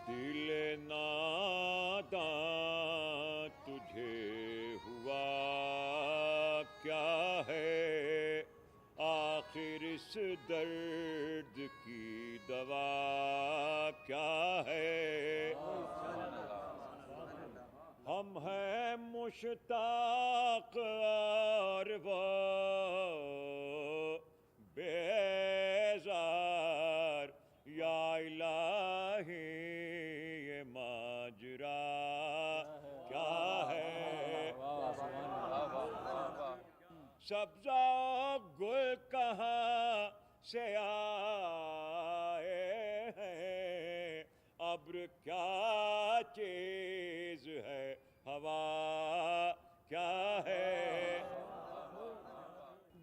دل ناداں تجھے ہوا کیا ہے، آخر اس درد کی دوا کیا ہے؟ ہم ہیں مشتاق اور وہ بیزار، یا الہی یہ ماجرا کیا ہے؟ سبزہ گل کہاں سے آئے ہیں، ابر کیا چیز ہے، ہوا کیا ہے؟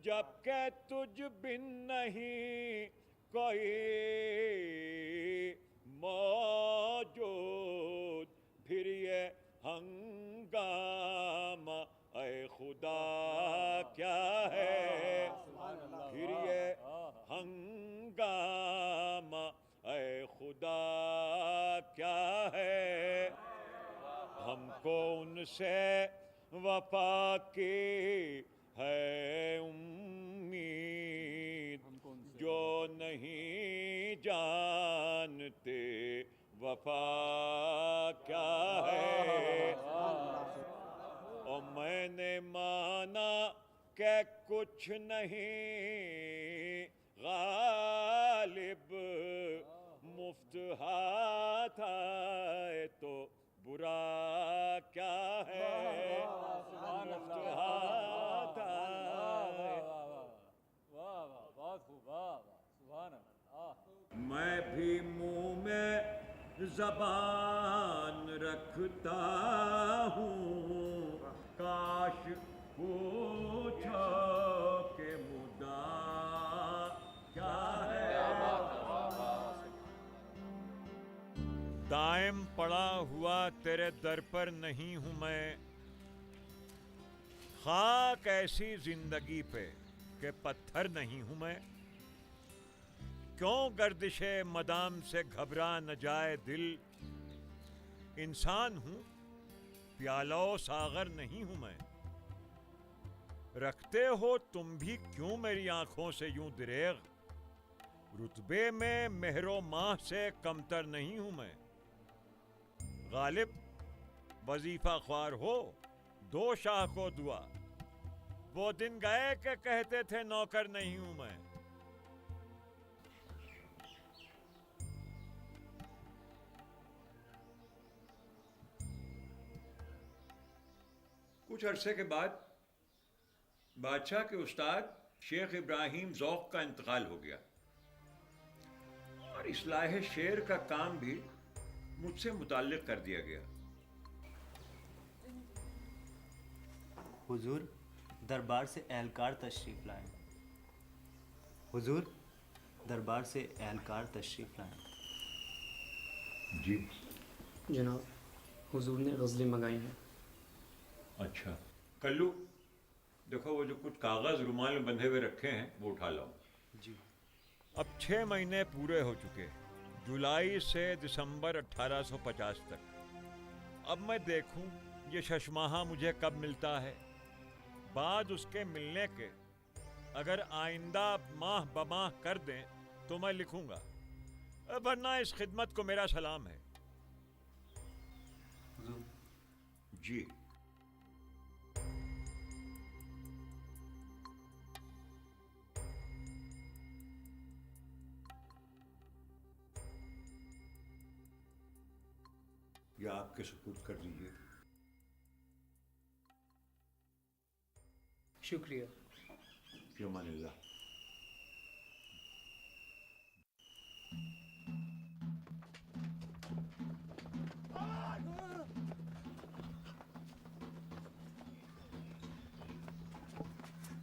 جب کہ تجھ بن نہیں کوئی موجود، پھر یہ ہنگامہ اے خدا کیا ہے؟ پھر یہ ہنگامہ اے خدا کیا ہے؟ ہم کو ان سے وفا کی ہے امید، جو نہیں جانتے وفا کیا ہے؟ اور میں نے مانا کہ کچھ نہیں غالب، مفت ہاتھ آئے تو برا کیا ہے؟ مفت ہاتھ آئے، میں بھی منہ میں زبان رکھتا ہوں، کاش پوچھو کہ مدعا کیا ہے؟ دائم پڑا ہوا تیرے در پر نہیں ہوں میں، خاک ایسی زندگی پہ کہ پتھر نہیں ہوں میں، کیوں گردش مدام سے گھبرا نہ جائے دل، انسان ہوں پیالہ و ساغر نہیں ہوں میں، رکھتے ہو تم بھی کیوں میری آنکھوں سے یوں دریغ، رتبے میں مہر و ماہ سے کمتر نہیں ہوں میں، غالب وظیفہ خوار ہو دو شاہ کو دعا، وہ دن گئے کہ کہتے تھے نوکر نہیں ہوں میں۔ کچھ عرصے کے بعد بادشاہ کے استاد شیخ ابراہیم ذوق کا انتقال ہو گیا، اور اصلاح شعر کا کام بھی مجھ سے متعلق کر دیا گیا۔ حضور دربار سے اہلکار تشریف لائیں۔ حضور دربار سے اہلکار تشریف لائیں۔ جی جناب، حضور نے غزلیں منگائی ہیں۔ اچھا کلو، دیکھو وہ جو کچھ کاغذ رومال میں بندھے ہوئے رکھے ہیں وہ اٹھا لاؤ۔ جی۔ اب 6 مہینے پورے ہو چکے، جولائی سے دسمبر 1850 تک۔ اب میں دیکھوں یہ ششماہا مجھے کب ملتا ہے، بعد اس کے ملنے کے اگر آئندہ ماہ بماہ کر دیں تو میں لکھوں گا، ورنہ اس خدمت کو میرا سلام ہے۔ حضور جی یہ آپ کے سپرد کر دیجیے۔ شکریہ۔ فی امان اللہ۔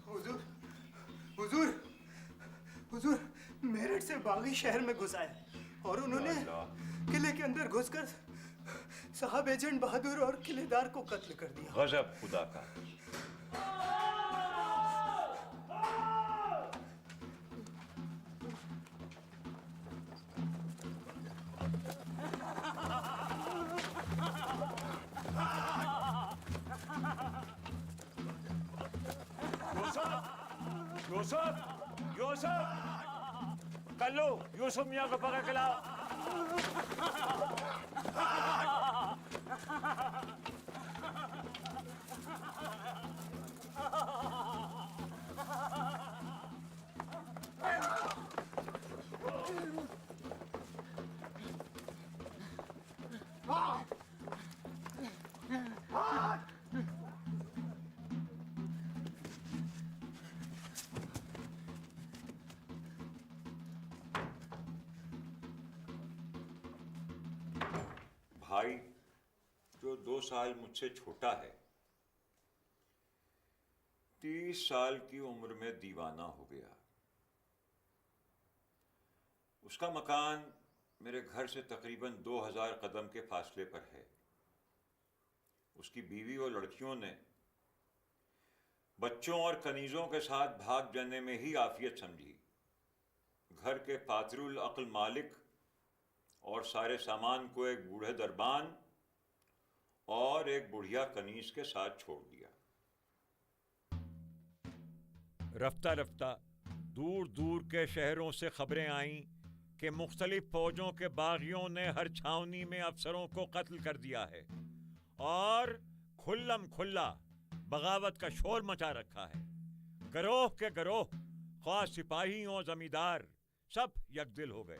حضور حضور حضور میرٹھ سے باغی شہر میں گھس آئے اور انہوں نے قلعے کے اندر گھس کر صاحب ایجنٹ بہادر اور قلعے دار کو قتل کر دیا۔ غضب خدا کا۔ یوسف یوسف کلو یوسف میاں کو پکڑ کے لاؤ. بھائی جو 2 سال مجھ سے چھوٹا ہے 30 سال کی عمر میں دیوانہ ہو گیا. اس کا مکان میرے گھر سے تقریباً 2000 قدم کے فاصلے پر ہے. اس کی بیوی اور لڑکیوں نے بچوں اور کنیزوں کے ساتھ بھاگ جانے میں ہی عافیت سمجھی. گھر کے فاتر العقل مالک اور سارے سامان کو ایک بوڑھے دربان اور ایک بڑھیا کنیز کے ساتھ چھوڑ دیا. رفتہ رفتہ دور دور کے شہروں سے خبریں آئیں کہ مختلف فوجوں کے باغیوں نے ہر چھاونی میں افسروں کو قتل کر دیا ہے اور کھلم کھلا بغاوت کا شور مچا رکھا ہے. گروہ کے گروہ خواہ سپاہی ہوں زمیندار سب یکدل ہو گئے.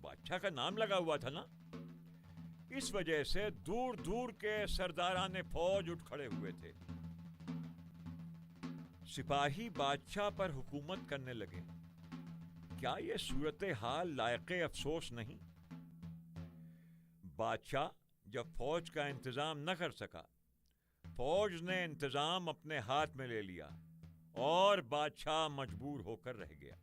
بادشاہ کا نام لگا ہوا تھا نا, اس وجہ سے دور دور کے سرداران فوج اٹھ کھڑے ہوئے تھے. سپاہی بادشاہ پر حکومت کرنے لگے. کیا یہ صورتحال لائق افسوس نہیں؟ بادشاہ جب فوج کا انتظام نہ کر سکا, فوج نے انتظام اپنے ہاتھ میں لے لیا اور بادشاہ مجبور ہو کر رہ گیا.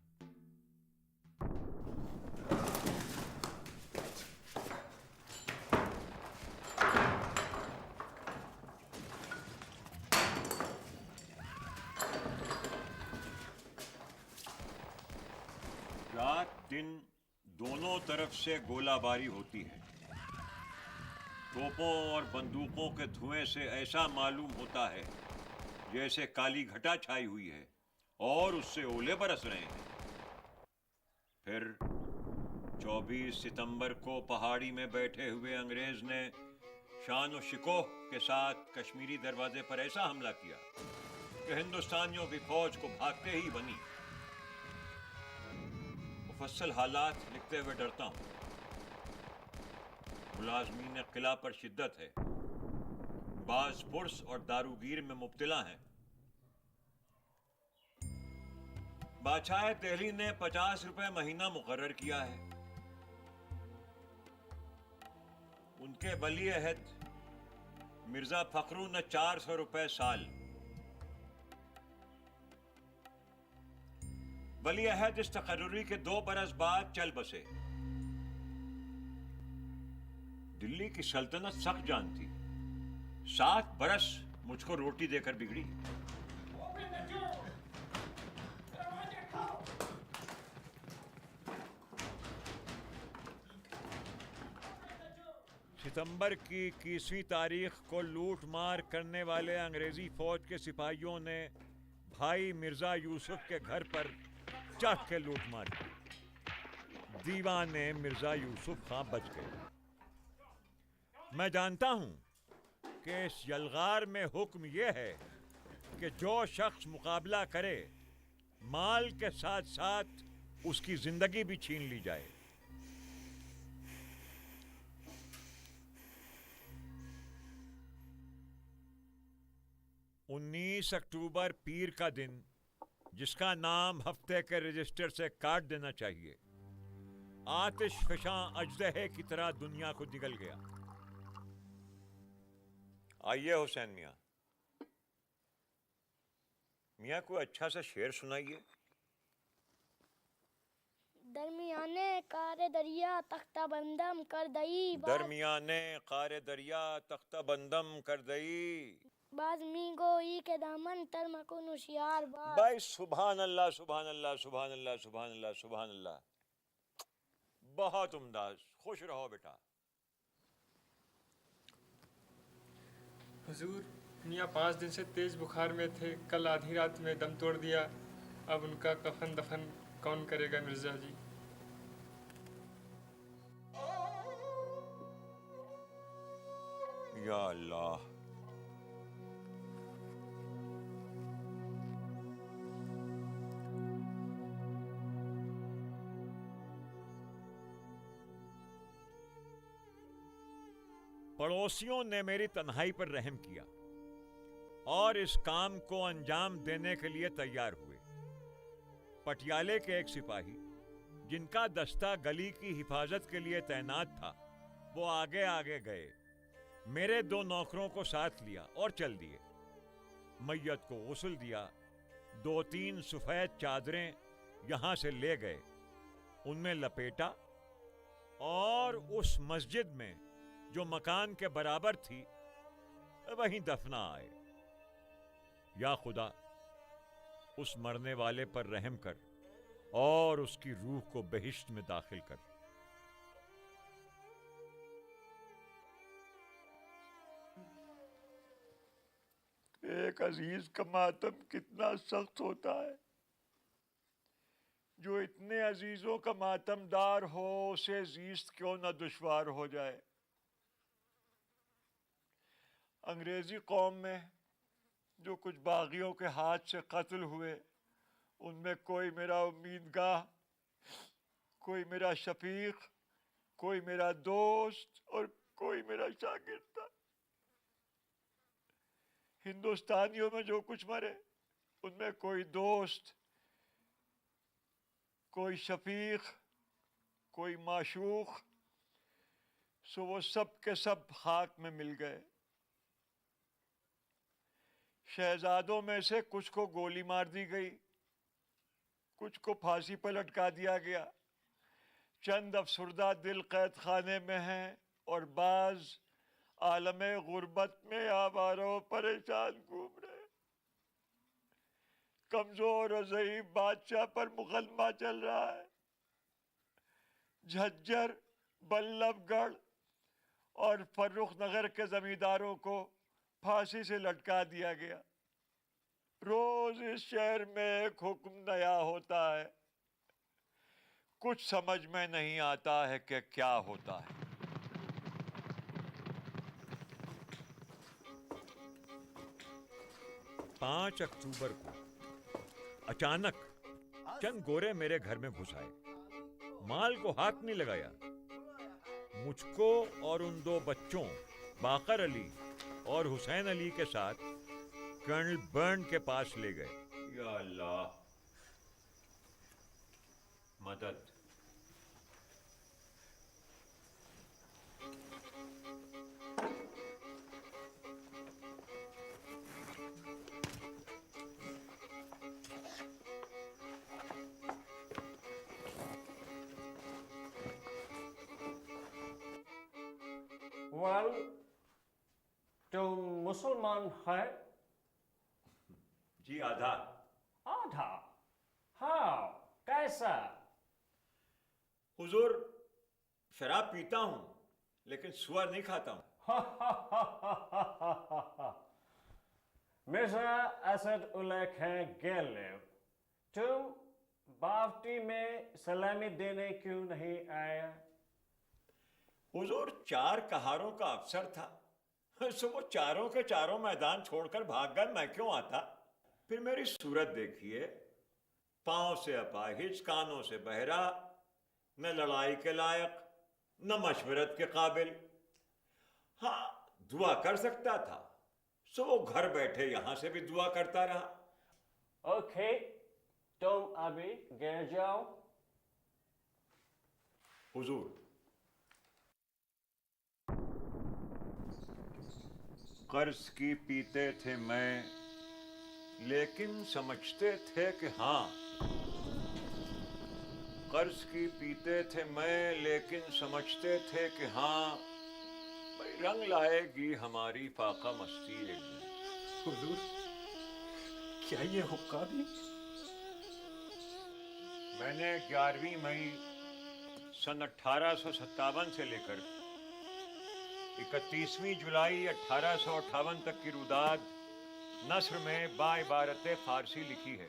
رات دن دونوں طرف سے گولہ باری ہوتی ہے. توپوں اور بندوقوں کے دھوئیں سے ایسا معلوم ہوتا ہے جیسے کالی گھٹا چھائی ہوئی ہے اور اس سے اولے برس رہے ہیں. پھر 24 ستمبر کو پہاڑی میں بیٹھے ہوئے انگریز نے شان و شکوہ کے ساتھ کشمیری دروازے پر ایسا حملہ کیا کہ ہندوستانیوں کی فوج کو بھاگتے ہی بنی. مفصل حالات لکھتے ہوئے ڈرتا ہوں. ملازمین قلعہ پر شدت ہے. بعض پرس اور داروگیر میں مبتلا ہیں. بادشاہ دہلی نے 50 روپے مہینہ مقرر کیا ہے. ان کے ولی عہد مرزا فخرو نے 400 روپے سال. ولی عہد اس تقرری کے 2 برس بعد چل بسے. دلی کی سلطنت سخت جان تھی. 7 برس مجھ کو روٹی دے کر بگڑی. ستمبر کی 21ویں تاریخ کو لوٹ مار کرنے والے انگریزی فوج کے سپاہیوں نے بھائی مرزا یوسف کے گھر پر چڑھ کے لوٹ مار کی. دیوانے مرزا یوسف خاں بچ گئے. میں جانتا ہوں کہ اس یلغار میں حکم یہ ہے کہ جو شخص مقابلہ کرے مال کے ساتھ ساتھ اس کی زندگی بھی چھین لی جائے. انیس اکتوبر پیر کا دن, جس کا نام ہفتے کے رجسٹر سے کاٹ دینا چاہیے, آتش فشاں اژدہے کی طرح دنیا کو نگل گیا. آئیے حسین میاں. میاں کوئی اچھا سا شعر سنائیے. درمیانے کار دریا تختہ بندم کر دئی درمیانے قار دریا تختہ بندم کر دئی. باز می گوئی کے دامن تر مکن ہوشیار باز. بھائی سبحان اللہ سبحان اللہ سبحان اللہ سبحان اللہ سبحان اللہ. بہت عمدہ. خوش رہو بیٹا. حضور میاں 5 دن سے تیز بخار میں تھے. کل آدھی رات میں دم توڑ دیا. اب ان کا کفن دفن کون کرے گا مرزا جی؟ یا اللہ، پڑوسیوں نے میری تنہائی پر رحم کیا اور اس کام کو انجام دینے کے لیے تیار ہوئے۔ پٹیالے کے ایک سپاہی جن کا دستہ گلی کی حفاظت کے لیے تعینات تھا، وہ آگے آگے گئے، میرے 2 نوکروں کو ساتھ لیا اور چل دیے۔ میت کو غسل دیا، 2-3 سفید چادریں یہاں سے لے گئے، ان میں لپیٹا اور اس مسجد میں جو مکان کے برابر تھی وہیں دفنا آئے۔ یا خدا، اس مرنے والے پر رحم کر اور اس کی روح کو بہشت میں داخل کر۔ ایک عزیز کا ماتم کتنا سخت ہوتا ہے۔ جو اتنے عزیزوں کا ماتم دار ہو، اسے زیست کیوں نہ دشوار ہو جائے۔ انگریزی قوم میں جو کچھ باغیوں کے ہاتھ سے قتل ہوئے، ان میں کوئی میرا امیدگاہ، کوئی میرا شفیق، کوئی میرا دوست اور کوئی میرا شاگرد تھا۔ ہندوستانیوں میں جو کچھ مرے، ان میں کوئی دوست، کوئی شفیق، کوئی معشوق، سو وہ سب کے سب خاک میں مل گئے۔ شہزادوں میں سے کچھ کو گولی مار دی گئی، کچھ کو پھانسی پر لٹکا دیا گیا، چند افسردہ دل قید خانے میں ہیں اور بعض عالم غربت میں آوارہ و پریشان گھوم رہے۔ کمزور اور ضعیف بادشاہ پر مقدمہ چل رہا ہے۔ جھجر، بلب گڑھ اور فرخ نگر کے زمینداروں کو پھانسی سے لٹکا دیا گیا۔ روز اس شہر میں ایک حکم نیا ہوتا ہے، کچھ سمجھ میں نہیں آتا ہے کہ کیا ہوتا ہے۔ 5 اکتوبر کو اچانک چند گورے میرے گھر میں گھس آئے، مال کو ہاتھ نہیں لگایا، مجھ کو اور ان 2 بچوں باقر علی اور حسین علی کے ساتھ کرنل برن کے پاس لے گئے۔ یا اللہ، مدد۔ تم مسلمان ہے؟ جی آدھا۔ آدھا؟ ہاں، کیسا؟ حضور، شراب پیتا ہوں لیکن سور نہیں کھاتا ہوں۔ مرزا اسد اللہ خان گیلو، تم باورچی میں سلامی دینے کیوں نہیں آیا؟ حضور 4 کہاروں کا افسر تھا، سو وہ چاروں کے چاروں میدان چھوڑ کر بھاگ گئے، میں کیوں آتا؟ پھر میری صورت دیکھیے، پاؤں سے اپاہج، کانوں سے بہرا، نہ لڑائی کے لائق نہ مشورت کے قابل۔ ہاں، دعا کر سکتا تھا، سو وہ گھر بیٹھے یہاں سے بھی دعا کرتا رہا۔ اوکے، تم ابھی گھر جاؤ۔ حضور، قرض کی پیتے تھے میں، لیکن سمجھتے تھے کہ ہاں، قرض کی پیتے تھے میں لیکن سمجھتے تھے کہ ہاں، بھئی رنگ لائے گی ہماری فاقہ مستی ایک دن۔ حضور، کیا یہ حقہ بھی؟ میں نے 11 مئی سن 1857 سے لے کر 31 جولائی 1858 تک کی روداد نثر میں با عبارت فارسی لکھی ہے۔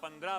15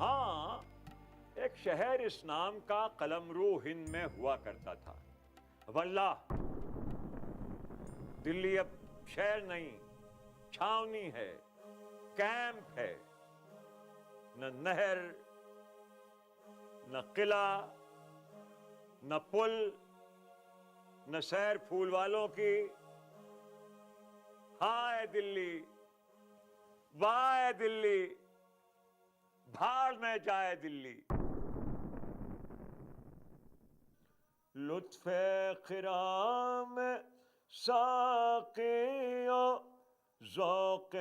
ہاں، ایک شہر اس نام کا قلمرو ہند میں ہوا کرتا تھا، واللہ دلی اب شہر نہیں، چھاونی ہے، کیمپ ہے، نہ نہر، نہ قلعہ، نہ پل، نہ سیر پھول والوں کی. ہائے دلی، وائے دلی، بھاڑ میں جائے دلی. لطف خرام ساقیوں، ذوق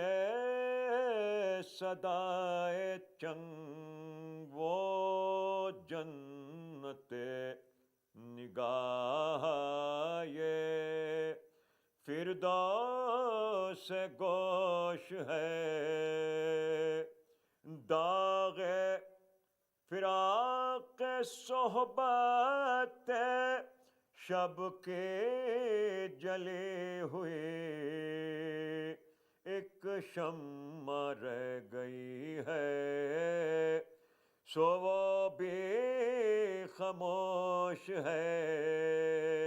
صدائے چنگ، وہ جنت نگاہ یہ فردوس گوش ہے. داغ فراق صحبت شب کے جلی ہوئی، ایک شمع رہ گئی ہے، سو وہ بھی خاموش ہے.